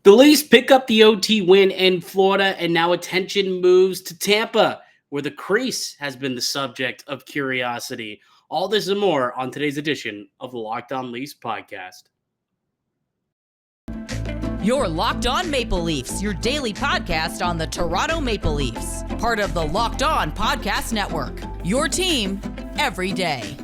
The Leafs pick up the OT win in Florida, and now attention moves to Tampa, where the crease has been the subject of curiosity. All this and more on today's edition of the Locked On Leafs podcast. You're Locked On Maple Leafs, your daily podcast on the Toronto Maple Leafs, part of the Locked On Podcast Network. Your team every day.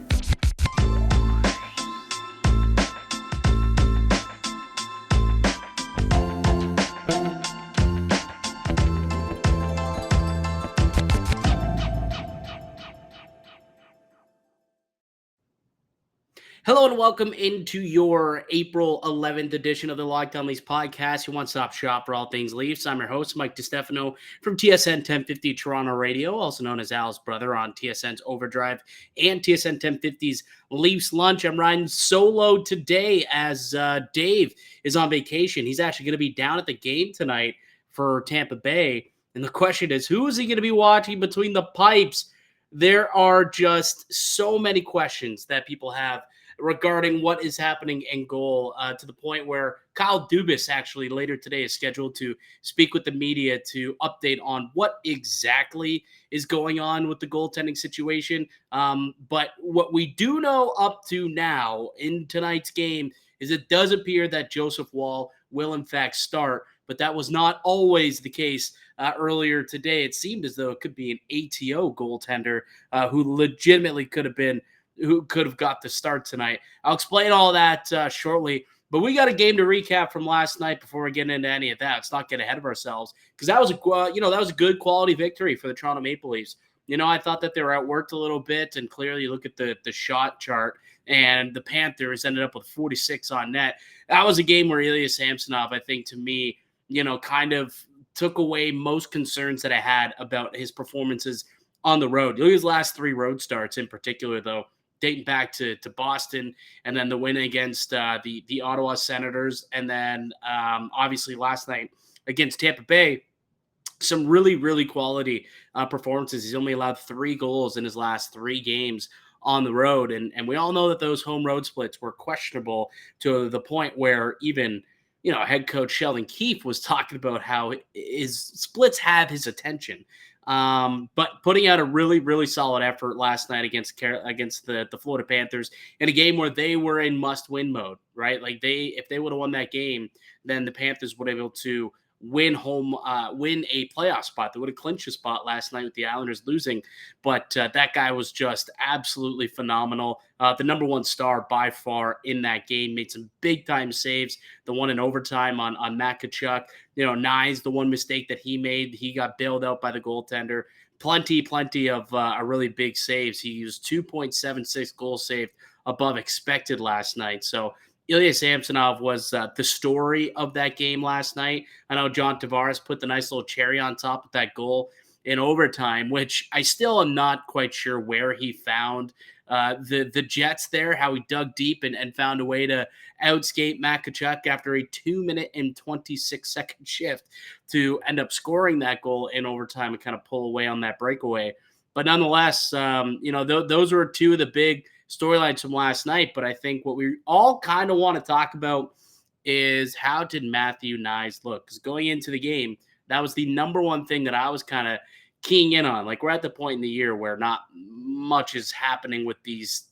Hello and welcome into your April 11th edition of the Locked On Leafs podcast, your one-stop shop for all things Leafs. I'm your host, Mike DiStefano from TSN 1050 Toronto Radio, also known as Al's brother on TSN's Overdrive and TSN 1050's Leafs Lunch. I'm riding solo today as Dave is on vacation. He's actually going to be down at the game tonight for Tampa Bay. And the question is, who is he going to be watching between the pipes? There are just so many questions that people have regarding what is happening in goal, to the point where Kyle Dubas actually later today is scheduled to speak with the media to update on what exactly is going on with the goaltending situation. But what we do know up to now in tonight's game is it does appear that Joseph Woll will in fact start, but that was not always the case. Earlier today, it seemed as though it could be an ATO goaltender who legitimately could have got the start tonight. I'll explain all that shortly, but we got a game to recap from last night before we get into any of that. Let's not get ahead of ourselves because that was a good quality victory for the Toronto Maple Leafs. I thought that they were outworked a little bit, and clearly you look at the shot chart, and the Panthers ended up with 46 on net. That was a game where Ilya Samsonov, I think, to me, kind of took away most concerns that I had about his performances on the road. Look at his last three road starts in particular, though, dating back to Boston, and then the win against the Ottawa Senators, and then obviously last night against Tampa Bay. Some really, really quality performances. He's only allowed 3 goals in his last 3 games on the road, and we all know that those home road splits were questionable to the point where even head coach Sheldon Keefe was talking about how his splits have his attention. But putting out a really, really solid effort last night against the Florida Panthers in a game where they were in must-win mode, right? Like if they would have won that game, then the Panthers would have been able to win a playoff spot. They would have clinched a spot last night with the Islanders losing, but that guy was just absolutely phenomenal. The number one star by far in that game, made some big time saves. The one in overtime on Matt Knies, Knies, the one mistake that he made, he got bailed out by the goaltender. Plenty of really big saves. He used 2.76 goals saved above expected last night. So Ilya Samsonov was the story of that game last night. I know John Tavares put the nice little cherry on top of that goal in overtime, which I still am not quite sure where he found the Jets there, how he dug deep and found a way to outskate Matt Knies after a 2-minute and 26-second shift to end up scoring that goal in overtime and kind of pull away on that breakaway. But nonetheless, those were two of the big storylines from last night. But I think what we all kind of want to talk about is how did Matthew Knies look? Because going into the game, that was the number one thing that I was kind of keying in on. Like, we're at the point in the year where not much is happening with these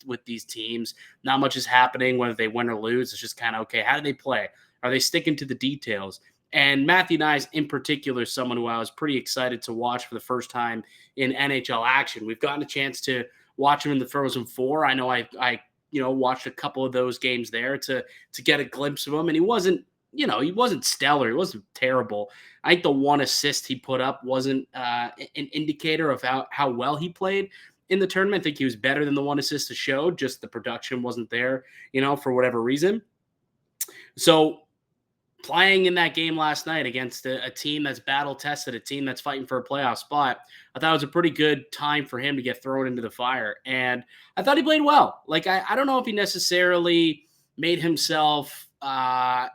teams. Not much is happening whether they win or lose. It's just kind of, okay, how do they play? Are they sticking to the details? And Matthew Knies in particular is someone who I was pretty excited to watch for the first time in NHL action. We've gotten a chance to watch him in the Frozen Four. I know I watched a couple of those games there to get a glimpse of him, and he wasn't stellar. He wasn't terrible. I think the one assist he put up wasn't an indicator of how well he played in the tournament. I think he was better than the one assist to show, just the production wasn't there, for whatever reason. So playing in that game last night against a team that's battle-tested, a team that's fighting for a playoff spot, I thought it was a pretty good time for him to get thrown into the fire. And I thought he played well. Like, I don't know if he necessarily made himself, to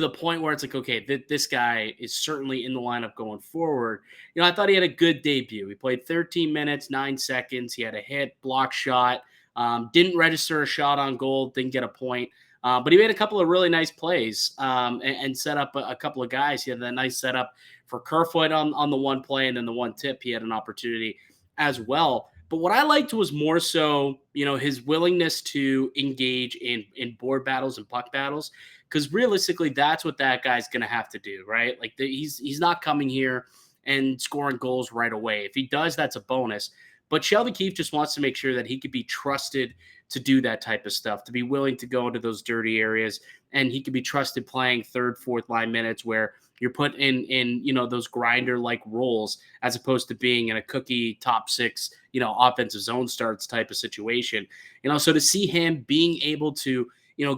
the point where it's like, okay, this guy is certainly in the lineup going forward. I thought he had a good debut. He played 13 minutes, 9 seconds. He had a hit, block shot, didn't register a shot on goal, didn't get a point. But he made a couple of really nice plays and set up a couple of guys. He had that nice setup for Kerfoot on the one play, and then the one tip he had an opportunity as well. But what I liked was more so, his willingness to engage in board battles and puck battles, because realistically, that's what that guy's going to have to do, right? Like he's not coming here and scoring goals right away. If he does, that's a bonus. But Sheldon Keefe just wants to make sure that he could be trusted to do that type of stuff, to be willing to go into those dirty areas, and he could be trusted playing third, fourth line minutes where you're put in those grinder like roles, as opposed to being in a cookie top six, offensive zone starts type of situation. So to see him being able to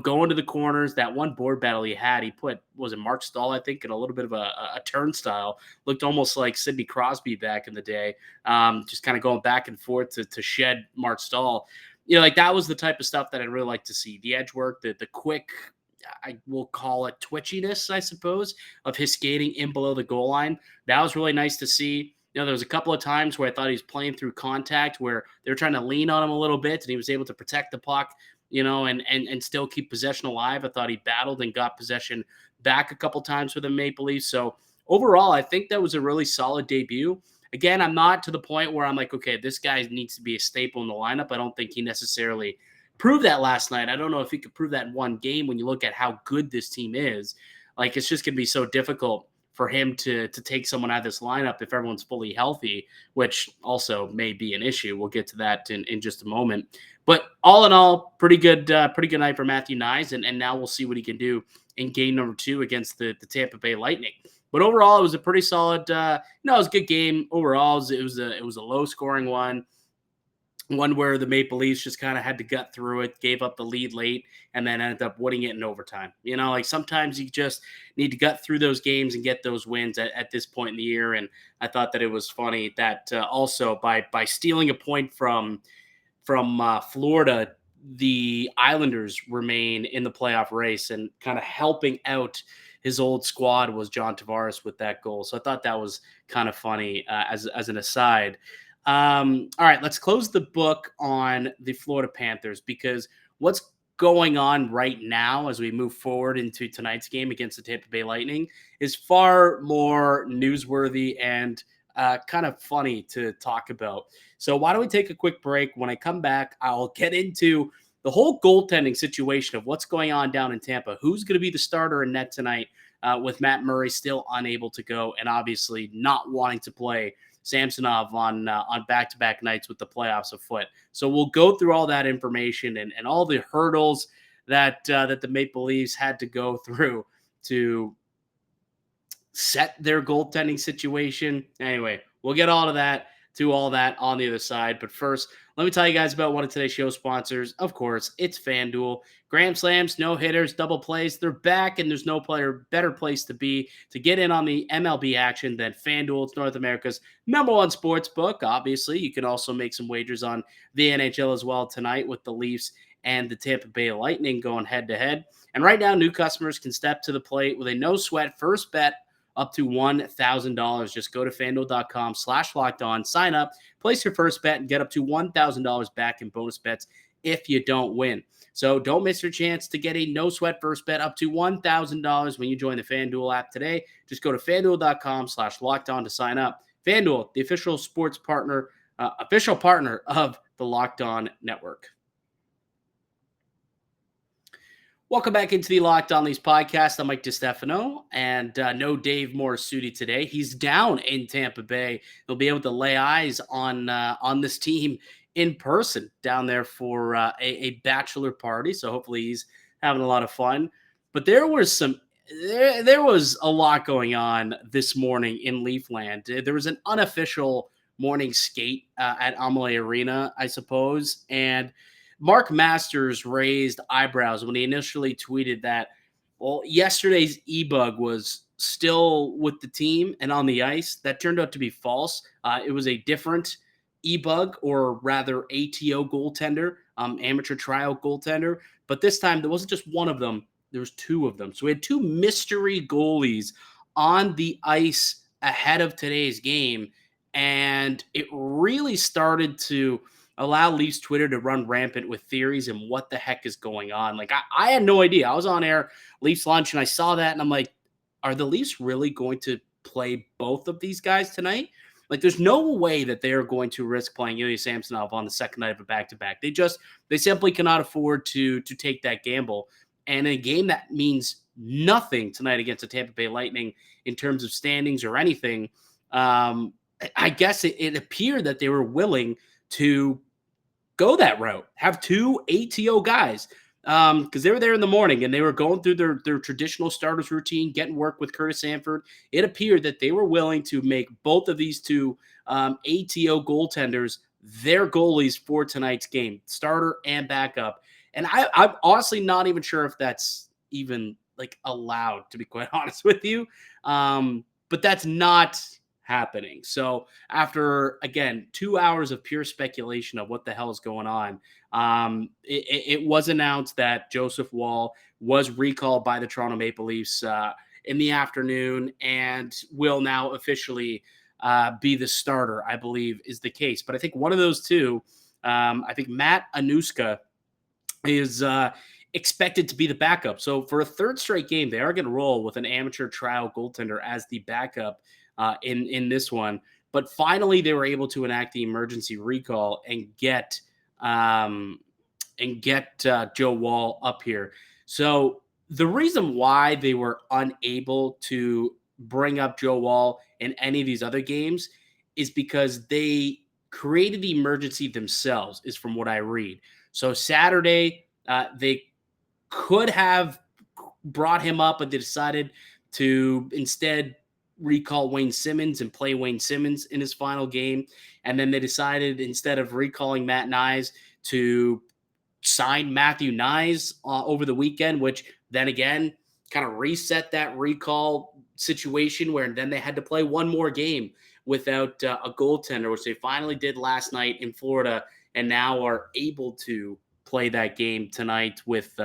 go into the corners, that one board battle he had, he put, was it Mark Stahl, I think, in a little bit of a turnstile, looked almost like Sidney Crosby back in the day, just kind of going back and forth to shed Mark Stahl. Like that was the type of stuff that I'd really like to see. The edge work, the quick, I will call it twitchiness, I suppose, of his skating in below the goal line. That was really nice to see. There was a couple of times where I thought he was playing through contact, where they were trying to lean on him a little bit, and he was able to protect the puck, and still keep possession alive. I thought he battled and got possession back a couple times with the Maple Leafs. So overall, I think that was a really solid debut. Again, I'm not to the point where I'm like, okay, this guy needs to be a staple in the lineup. I don't think he necessarily proved that last night. I don't know if he could prove that in one game when you look at how good this team is. Like, it's just going to be so difficult for him to take someone out of this lineup if everyone's fully healthy, which also may be an issue. We'll get to that in just a moment. But all in all, pretty good night for Matthew Knies, and now we'll see what he can do in game number 2 against the Tampa Bay Lightning. But overall, it was a pretty solid, it was a good game overall. It was a low scoring one where the Maple Leafs just kind of had to gut through it, gave up the lead late, and then ended up winning it in overtime. Like sometimes you just need to gut through those games and get those wins at this point in the year. And I thought that it was funny that also by stealing a point from Florida, the Islanders remain in the playoff race, and kind of helping out his old squad was John Tavares with that goal. So I thought that was kind of funny as an aside. All right, let's close the book on the Florida Panthers, because what's going on right now as we move forward into tonight's game against the Tampa Bay Lightning is far more newsworthy and kind of funny to talk about. So why don't we take a quick break? When I come back, I'll get into the whole goaltending situation of what's going on down in Tampa. Who's going to be the starter in net tonight with Matt Murray still unable to go, and obviously not wanting to play Samsonov on back-to-back nights with the playoffs afoot. So we'll go through all that information and all the hurdles that the Maple Leafs had to go through to set their goaltending situation. Anyway, we'll get all of that on the other side. But first, let me tell you guys about one of today's show sponsors. Of course, it's FanDuel. Grand slams, no hitters, double plays, they're back, and there's no better place to be to get in on the MLB action than FanDuel. It's North America's #1 sports book. Obviously, you can also make some wagers on the NHL as well tonight with the Leafs and the Tampa Bay Lightning going head-to-head. And right now, new customers can step to the plate with a no-sweat first bet up to $1,000. Just go to FanDuel.com/lockedon, sign up, place your first bet, and get up to $1,000 back in bonus bets if you don't win. So don't miss your chance to get a no-sweat first bet up to $1,000 when you join the FanDuel app today. Just go to FanDuel.com/lockedon to sign up. FanDuel, the official sports partner, official partner of the Locked On Network. Welcome back into the Locked On Leafs podcast. I'm Mike DiStefano, and no Dave Morassutti today. He's down in Tampa Bay. He'll be able to lay eyes on this team in person down there for a bachelor party. So hopefully he's having a lot of fun. But there was a lot going on this morning in Leafland. There was an unofficial morning skate at Amalie Arena, I suppose, and Mark Masters raised eyebrows when he initially tweeted that, well, yesterday's E-Bug was still with the team and on the ice. That turned out to be false. It was a different E-Bug, or rather ATO goaltender, amateur trial goaltender. But this time, there wasn't just one of them. There was 2 of them. So we had 2 mystery goalies on the ice ahead of today's game. And it really started to allow Leafs Twitter to run rampant with theories and what the heck is going on. Like, I had no idea. I was on air, Leafs lunch, and I saw that, and I'm like, are the Leafs really going to play both of these guys tonight? Like, there's no way that they are going to risk playing Ilya Samsonov on the second night of a back-to-back. They simply cannot afford to take that gamble. And in a game that means nothing tonight against the Tampa Bay Lightning in terms of standings or anything, I guess it appeared that they were willing to go that route, have two ATO guys, because they were there in the morning and they were going through their traditional starters routine, getting work with Curtis Sanford. It appeared that they were willing to make both of these two ATO goaltenders their goalies for tonight's game, starter and backup. And I'm honestly not even sure if that's even like allowed, to be quite honest with you. But that's not happening. So after, again, 2 hours of pure speculation of what the hell is going on, it was announced that Joseph Woll was recalled by the Toronto Maple Leafs in the afternoon and will now officially be the starter, I believe is the case. But I think one of those two, I think Matt Anuska is expected to be the backup. So for a third straight game, they are going to roll with an amateur trial goaltender as the backup in this one. But finally, they were able to enact the emergency recall and get Joe Woll up here. So the reason why they were unable to bring up Joe Woll in any of these other games is because they created the emergency themselves, is from what I read. So Saturday, they could have brought him up, but they decided to instead recall Wayne Simmons and play Wayne Simmons in his final game. And then they decided, instead of recalling Matt Knies, to sign Matthew Knies over the weekend, which then again kind of reset that recall situation where then they had to play one more game without a goaltender, which they finally did last night in Florida, and now are able to play that game tonight with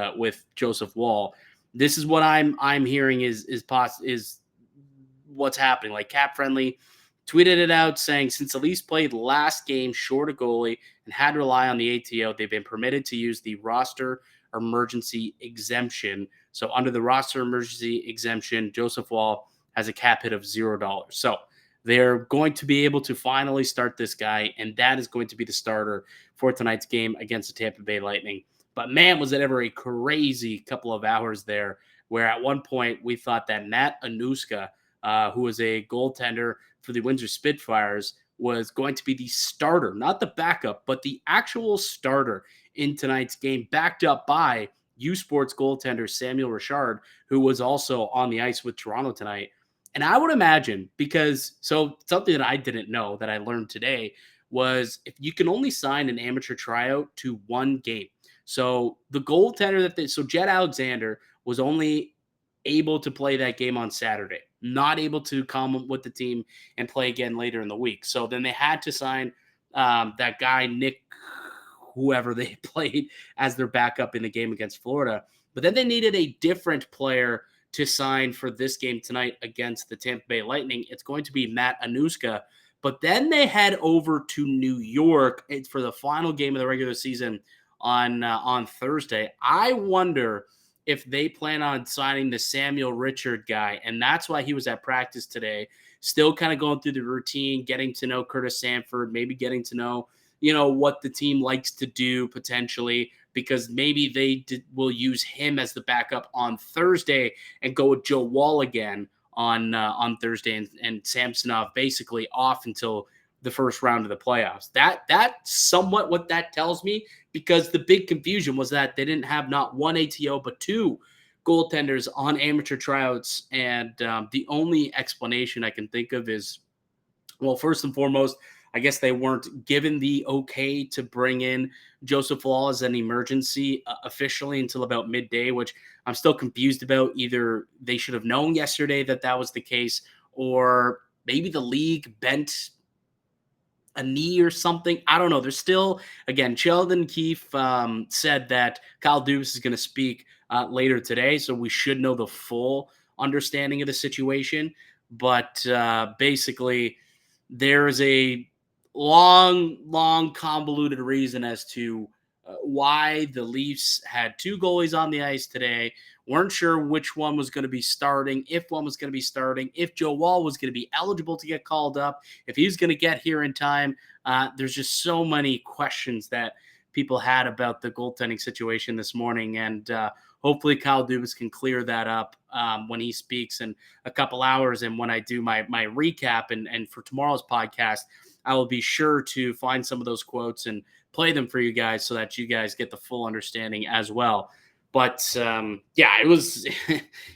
Joseph Woll. This is what I'm hearing is what's happening. Like, Cap Friendly tweeted it out saying, since the Leafs played last game short a goalie and had to rely on the ATO, they've been permitted to use the roster emergency exemption. So under the roster emergency exemption, Joseph Woll has a cap hit of $0. So they're going to be able to finally start this guy, and that is going to be the starter for tonight's game against the Tampa Bay Lightning. But man, was it ever a crazy couple of hours there, where at one point we thought that Matt Anuska, who was a goaltender for the Windsor Spitfires, was going to be the starter, not the backup, but the actual starter in tonight's game, backed up by U Sports goaltender Samuel Richard, who was also on the ice with Toronto tonight. And I would imagine, because something that I didn't know that I learned today was if you can only sign an amateur tryout to one game. So the goaltender so Jed Alexander was only able to play that game on Saturday, not able to come with the team and play again later in the week. So then they had to sign that guy, Nick, whoever they played as their backup in the game against Florida. But then they needed a different player to sign for this game tonight against the Tampa Bay Lightning. It's going to be Matt Anuska. But then they head over to New York for the final game of the regular season on Thursday. I wonder if they plan on signing the Samuel Richard guy, and that's why he was at practice today, still kind of going through the routine, getting to know Curtis Sanford, maybe getting to know, what the team likes to do potentially, because maybe they will use him as the backup on Thursday and go with Joe Woll again on Thursday, and Samsonov basically off until the first round of the playoffs. That's somewhat what that tells me, because the big confusion was that they didn't have not one ATO but two goaltenders on amateur tryouts, and the only explanation I can think of is, well, first and foremost, I guess they weren't given the okay to bring in Joseph Woll as an emergency officially until about midday, which I'm still confused about. Either they should have known yesterday that was the case, or maybe the league bent a knee or something. I don't know. There's still, again, Sheldon Keefe said that Kyle Dubas is going to speak later today, so we should know the full understanding of the situation. But basically, there is a long convoluted reason as to why the Leafs had two goalies on the ice today. Weren't sure which one was going to be starting, if one was going to be starting, if Joe Wall was going to be eligible to get called up, if he was going to get here in time. There's just so many questions that people had about the goaltending situation this morning. And hopefully Kyle Dubas can clear that up when he speaks in a couple hours. And when I do my recap and for tomorrow's podcast, I will be sure to find some of those quotes and play them for you guys so that you guys get the full understanding as well. But yeah,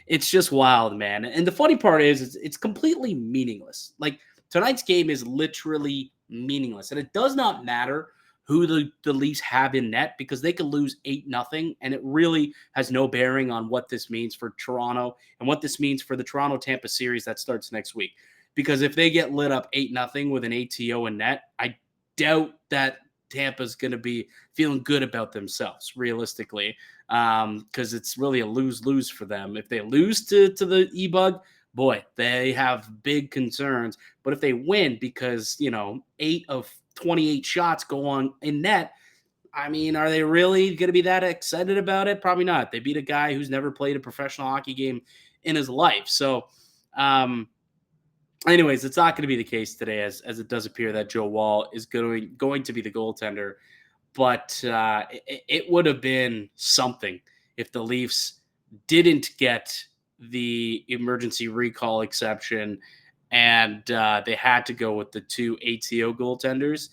it's just wild, man. And the funny part is it's completely meaningless. Like tonight's game is literally meaningless. And it does not matter who the Leafs have in net because they could lose 8-0. And it really has no bearing on what this means for Toronto and what this means for the Toronto-Tampa series that starts next week. Because if they get lit up 8-0 with an ATO in net, I doubt that Tampa's going to be feeling good about themselves, realistically, because it's really a lose-lose for them. If they lose to the E-Bug, boy, they have big concerns. But if they win because, 8 of 28 shots go on in net, I mean, are they really going to be that excited about it? Probably not. They beat a guy who's never played a professional hockey game in his life. So, anyways, it's not going to be the case today, as it does appear that Joe Wall is going to be the goaltender. But it would have been something if the Leafs didn't get the emergency recall exception and they had to go with the two ATO goaltenders.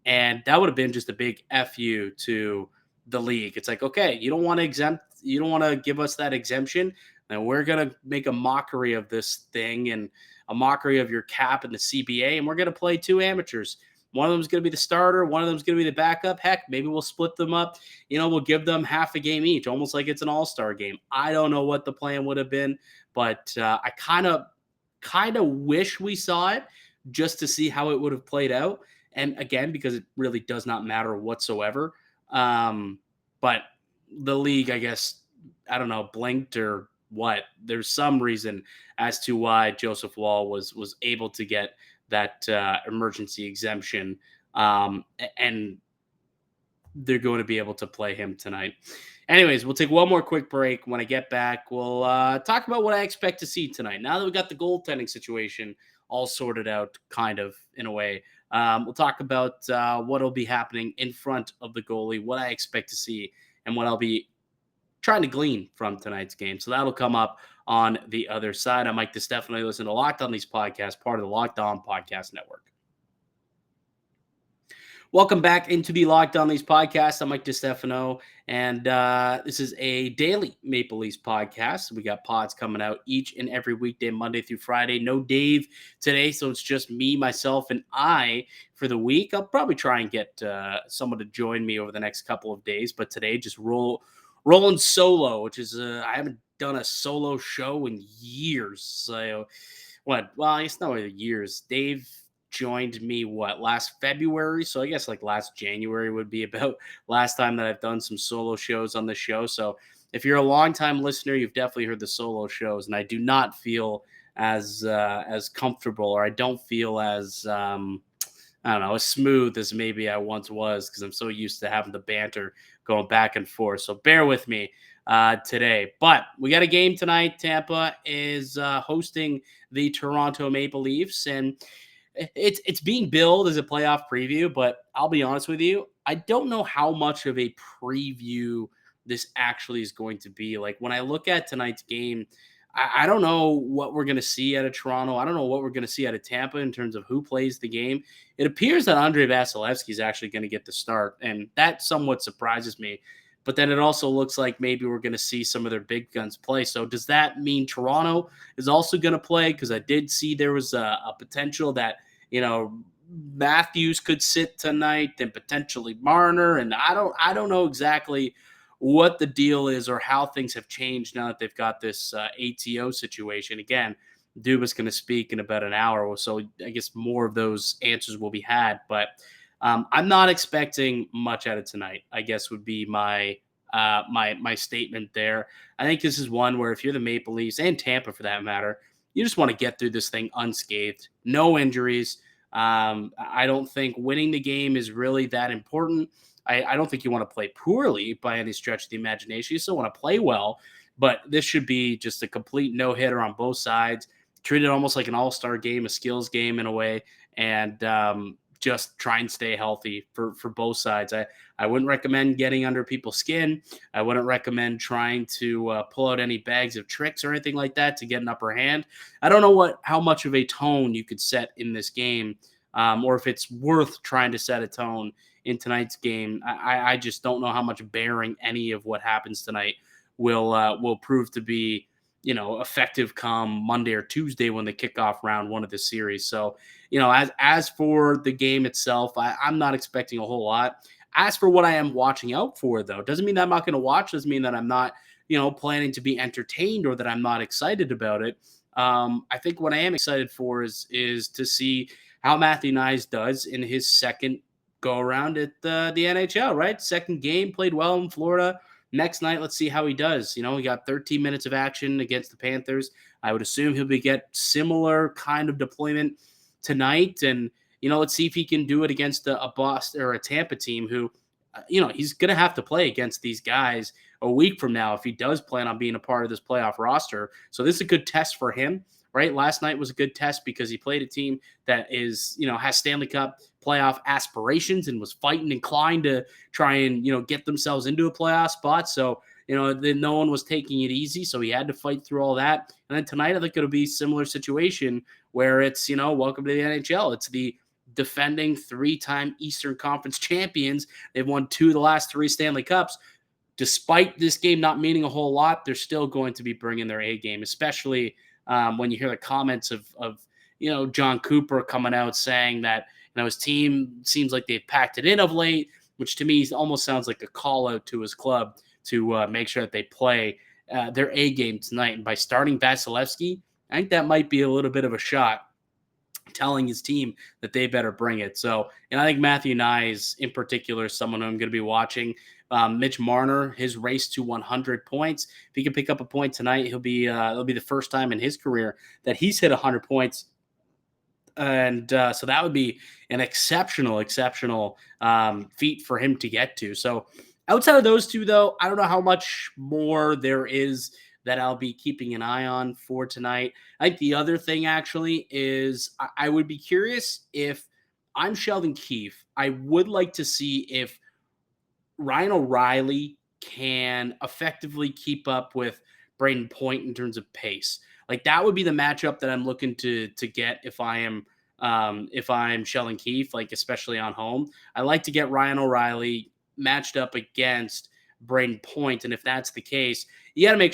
And that would have been just a big FU to the league. It's like, okay, you don't want to give us that exemption, and we're going to make a mockery of this thing and a mockery of your cap and the CBA, and we're going to play two amateurs. One of them is going to be the starter. One of them is going to be the backup. Heck, maybe we'll split them up. We'll give them half a game each, almost like it's an all-star game. I don't know what the plan would have been, but I kind of wish we saw it just to see how it would have played out. And again, because it really does not matter whatsoever. But the league, I guess, I don't know, blinked or what. There's some reason as to why Joseph Wall was able to get that emergency exemption, and they're going to be able to play him tonight. Anyways, we'll take one more quick break. When I get back, we'll talk about what I expect to see tonight. Now that we got the goaltending situation all sorted out, kind of, in a way, we'll talk about what will be happening in front of the goalie, what I expect to see, and what I'll be trying to glean from tonight's game. So that'll come up on the other side. I'm Mike DiStefano. Listen to Locked On Leafs podcast, part of the Locked On Podcast Network. Welcome back into the Locked On Leafs podcast. I'm Mike DiStefano, and this is a daily Maple Leafs podcast. We got pods coming out each and every weekday, Monday through Friday. No Dave today, so it's just me, myself, and I for the week. I'll probably try and get someone to join me over the next couple of days, but today just rolling solo, which is I haven't done a solo show in years. So what? Well, it's not really years. Dave joined me last February, so I guess like last January would be about last time that I've done some solo shows on the show. So if you're a longtime listener, you've definitely heard the solo shows, and I do not feel as comfortable, or I don't feel as as smooth as maybe I once was, because I'm so used to having the banter going back and forth. So bear with me today. But we got a game tonight. Tampa is hosting the Toronto Maple Leafs, and it's being billed as a playoff preview, but I'll be honest with you, I don't know how much of a preview this actually is going to be. Like when I look at tonight's game, I don't know what we're going to see out of Toronto. I don't know what we're going to see out of Tampa in terms of who plays the game. It appears that Andrei Vasilevsky is actually going to get the start, and that somewhat surprises me. But then it also looks like maybe we're going to see some of their big guns play. So does that mean Toronto is also going to play? Because I did see there was a potential that, Matthews could sit tonight, and potentially Marner. And I don't know exactly what the deal is or how things have changed now that they've got this ATO situation. Again, Dubas going to speak in about an hour or so. I guess more of those answers will be had, but I'm not expecting much out of tonight, I guess would be my statement there. I think this is one where if you're the Maple Leafs and Tampa for that matter, you just want to get through this thing unscathed, no injuries. I don't think winning the game is really that important. I don't think you want to play poorly by any stretch of the imagination. You still want to play well, but this should be just a complete no-hitter on both sides. Treat it almost like an all-star game, a skills game in a way, and just try and stay healthy for both sides. I wouldn't recommend getting under people's skin. I wouldn't recommend trying to pull out any bags of tricks or anything like that to get an upper hand. I don't know how much of a tone you could set in this game, or if it's worth trying to set a tone in tonight's game. I just don't know how much bearing any of what happens tonight will prove to be, effective come Monday or Tuesday when they kick off round one of the series. So, as for the game itself, I'm not expecting a whole lot. As for what I am watching out for, though, doesn't mean that I'm not going to watch. Doesn't mean that I'm not, planning to be entertained or that I'm not excited about it. I think what I am excited for is to see how Matthew Knies does in his second go around at the NHL, right? Second game, played well in Florida. Next night, let's see how he does. He got 13 minutes of action against the Panthers. I would assume he'll get similar kind of deployment tonight. And, let's see if he can do it against a Boston or a Tampa team who, he's going to have to play against these guys a week from now if he does plan on being a part of this playoff roster. So this is a good test for him, right? Last night was a good test because he played a team that is, has Stanley Cup playoff aspirations and was fighting and inclined to try and, get themselves into a playoff spot. So, no one was taking it easy. So he had to fight through all that. And then tonight, I think it'll be a similar situation where it's, welcome to the NHL. It's the defending 3-time Eastern Conference champions. They've won 2 of the last 3 Stanley Cups. Despite this game not meaning a whole lot, they're still going to be bringing their A game, especially when you hear the comments of John Cooper coming out saying that, his team seems like they've packed it in of late, which to me almost sounds like a call out to his club to make sure that they play their A game tonight. And by starting Vasilevsky, I think that might be a little bit of a shot telling his team that they better bring it. So, and I think Matthew Knies in particular is someone who I'm going to be watching. Mitch Marner, his race to 100 points. If he can pick up a point tonight, it'll be the first time in his career that he's hit 100 points. And so that would be an exceptional feat for him to get to. So outside of those two, though, I don't know how much more there is that I'll be keeping an eye on for tonight. I think the other thing actually is I would be curious if I'm Sheldon Keefe. I would like to see if Ryan O'Reilly can effectively keep up with Braden Point in terms of pace. Like that would be the matchup that I'm looking to get if I'm Sheldon Keefe, like especially on home. I like to get Ryan O'Reilly matched up against Braden Point, and if that's the case, you got to make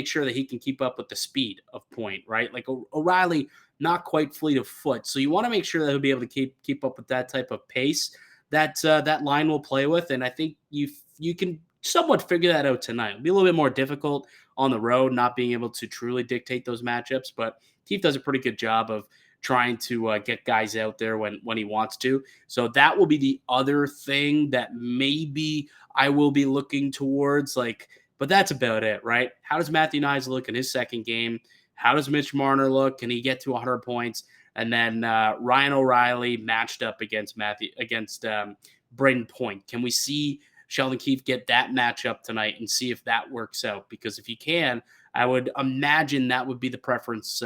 sure that he can keep up with the speed of Point, right? Like O'Reilly, not quite fleet of foot, so you want to make sure that he'll be able to keep up with that type of pace that that line will play with, and I think you can somewhat figure that out tonight. It'll be a little bit more difficult on the road, not being able to truly dictate those matchups, but Keefe does a pretty good job of trying to get guys out there when he wants to. So that will be the other thing that maybe I will be looking towards, but that's about it, right? How does Matthew Knies look in his second game? How does Mitch Marner look? Can he get to 100 points? And then Ryan O'Reilly matched up against Braden Point. Can we see Sheldon Keefe get that matchup tonight and see if that works out? Because if he can, I would imagine that would be the preference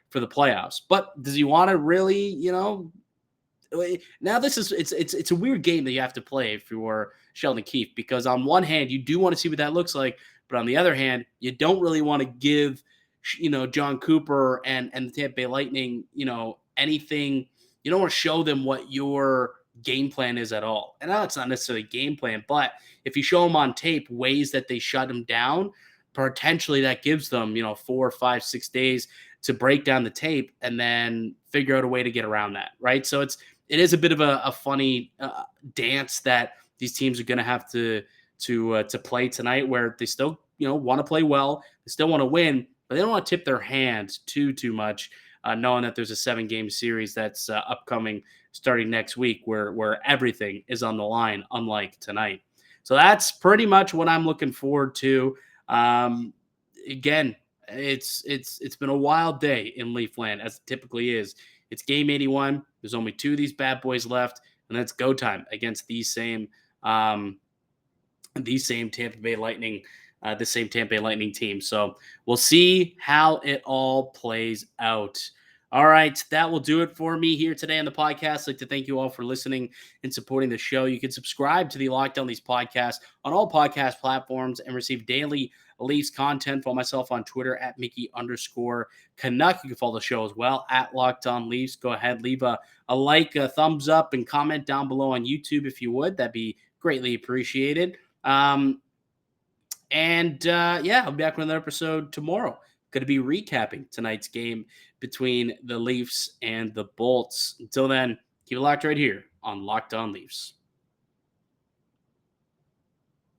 for the playoffs. But does he want to really, now it's a weird game that you have to play if you're Sheldon Keefe, because on one hand, you do want to see what that looks like. But on the other hand, you don't really want to give, John Cooper and the Tampa Bay Lightning, anything. You don't want to show them what your game plan is at all. And now it's not necessarily a game plan, but if you show them on tape ways that they shut them down, potentially that gives them, 4, 5, 6 days to break down the tape and then figure out a way to get around that, right? So it is a bit of a funny dance that these teams are going to have to play tonight, where they still want to play well, they still want to win, but they don't want to tip their hands too much, knowing that there's a 7-game series that's upcoming starting next week, where everything is on the line, unlike tonight. So that's pretty much what I'm looking forward to. Again, it's been a wild day in Leafland, as it typically is It's game 81. There's only 2 of these bad boys left, and that's go time against these same Tampa Bay Lightning, the same Tampa Bay Lightning team. So we'll see how it all plays out. All right, that will do it for me here today on the podcast. I'd like to thank you all for listening and supporting the show. You can subscribe to the Locked On Leafs podcast on all podcast platforms and receive daily Leafs content. Follow myself on Twitter at Mickey_Canuck. You can follow the show as well at Locked On Leafs. Go ahead, leave a like, a thumbs up, and comment down below on YouTube if you would. That'd be greatly appreciated. I'll be back with another episode tomorrow. Going to be recapping tonight's game between the Leafs and the Bolts. Until then, keep it locked right here on Locked On Leafs.